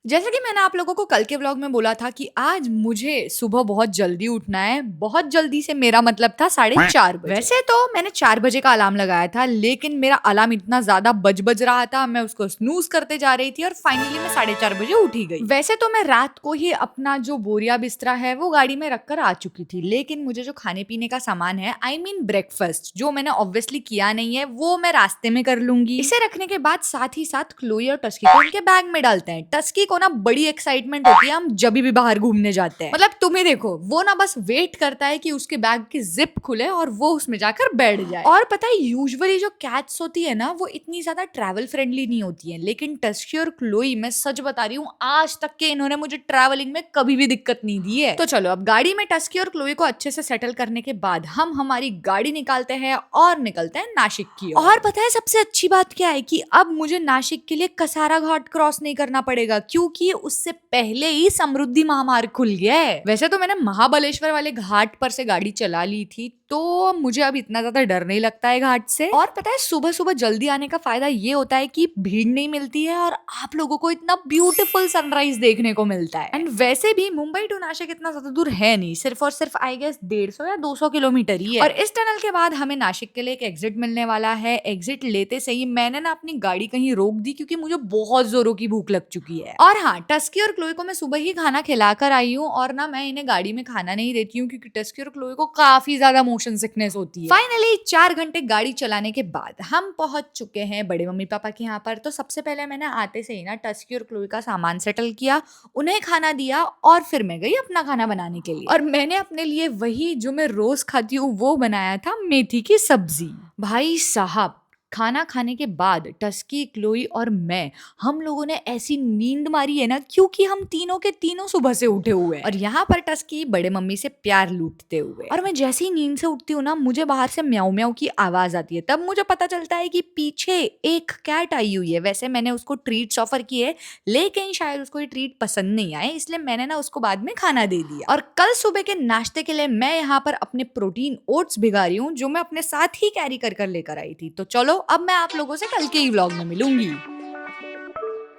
जैसा कि मैंने आप लोगों को कल के व्लॉग में बोला था कि आज मुझे सुबह बहुत जल्दी उठना है। बहुत जल्दी से मेरा मतलब था 4:30 बजे। वैसे तो मैंने 4 बजे का अलार्म लगाया था, लेकिन मेरा अलार्म इतना ज्यादा बज रहा था, मैं उसको स्नूज करते जा रही थी और फाइनली मैं 4:30 बजे उठ ही गई। वैसे तो मैं रात को ही अपना जो बोरिया बिस्तरा है वो गाड़ी में रखकर आ चुकी थी, लेकिन मुझे जो खाने पीने का सामान है, आई मीन ब्रेकफास्ट, जो मैंने ऑब्वियसली किया नहीं है, वो मैं रास्ते में कर लूंगी। इसे रखने के बाद साथ ही साथ क्लोई और टस्की को उनके बैग में डालते हैं। टस्की को ना बड़ी एक्साइटमेंट होती है हम जब भी बाहर घूमने जाते हैं। मतलब तुम्हें देखो, वो ना बस वेट करता है कि उसके बैग की जिप खुले और वो उसमें जाकर बैठ जाए। और पता है, यूजुअली जो कैट्स होती है ना, वो इतनी ज्यादा ट्रैवल फ्रेंडली नहीं होती है, लेकिन टस्की और क्लोई, मैं सच बता रही हूँ, आज तक के इन्होंने मुझे ट्रैवलिंग में कभी भी दिक्कत नहीं दी है। तो चलो, अब गाड़ी में टस्की और क्लोई को अच्छे से सेटल करने के बाद हम हमारी गाड़ी निकालते हैं और निकलते हैं नासिक की ओर। और पता है सबसे अच्छी बात क्या है कि अब मुझे नासिक के लिए कसारा घाट क्रॉस नहीं करना पड़ेगा, क्योंकि उससे पहले ही समृद्धि महामार्ग खुल गया है। वैसे तो मैंने महाबलेश्वर वाले घाट पर से गाड़ी चला ली थी, तो मुझे अब इतना ज्यादा डर नहीं लगता है घाट से। और पता है, सुबह सुबह जल्दी आने का फायदा ये होता है कि भीड़ नहीं मिलती है और आप लोगों को इतना ब्यूटीफुल सनराइज देखने को मिलता है। एंड वैसे भी मुंबई टू नासिक इतना ज्यादा दूर है नहीं, सिर्फ और सिर्फ आई गेस 150 या 200 किलोमीटर ही है। और इस टनल के बाद हमें नासिक के लिए एक एग्जिट मिलने वाला है। एग्जिट लेते से ही मैंने ना अपनी गाड़ी कहीं रोक दी, क्योंकि मुझे बहुत जोरों की भूख लग चुकी है। और हाँ, टस्की और क्लोई को मैं सुबह ही खाना खिलाकर आई हूँ, और ना मैं इन्हें गाड़ी में खाना नहीं देती हूँ, क्योंकि टस्की और क्लोई को काफी ज्यादा मोशन सिकनेस होती है। फाइनली 4 घंटे गाड़ी चलाने के बाद हम पहुंच चुके हैं बड़े मम्मी पापा के यहाँ पर। तो सबसे पहले मैंने आते से ही ना टस्की और क्लोई का सामान सेटल किया, उन्हें खाना दिया, और फिर मैं गई अपना खाना बनाने के लिए। और मैंने अपने लिए वही जो मैं रोज खाती हूँ वो बनाया था, मेथी की सब्जी। भाई साहब, खाना खाने के बाद टस्की, क्लोई और मैं, हम लोगों ने ऐसी नींद मारी है ना, क्योंकि हम तीनों के तीनों सुबह से उठे हुए हैं। और यहाँ पर टस्की बड़े मम्मी से प्यार लूटते हुए, और मैं जैसे ही नींद से उठती हूँ ना, मुझे बाहर से म्याऊ म्याऊ की आवाज आती है। तब मुझे पता चलता है कि पीछे एक कैट आई हुई है। वैसे मैंने उसको ट्रीट ऑफर किए, लेकिन शायद उसको ये ट्रीट पसंद नहीं आए, इसलिए मैंने ना उसको बाद में खाना दे दिया। और कल सुबह के नाश्ते के लिए मैं यहाँ पर अपने प्रोटीन ओट्स भिगा रही हूँ, जो मैं अपने साथ ही कैरी कर लेकर आई थी। तो चलो, अब मैं आप लोगों से कल के ही व्लॉग में मिलूंगी।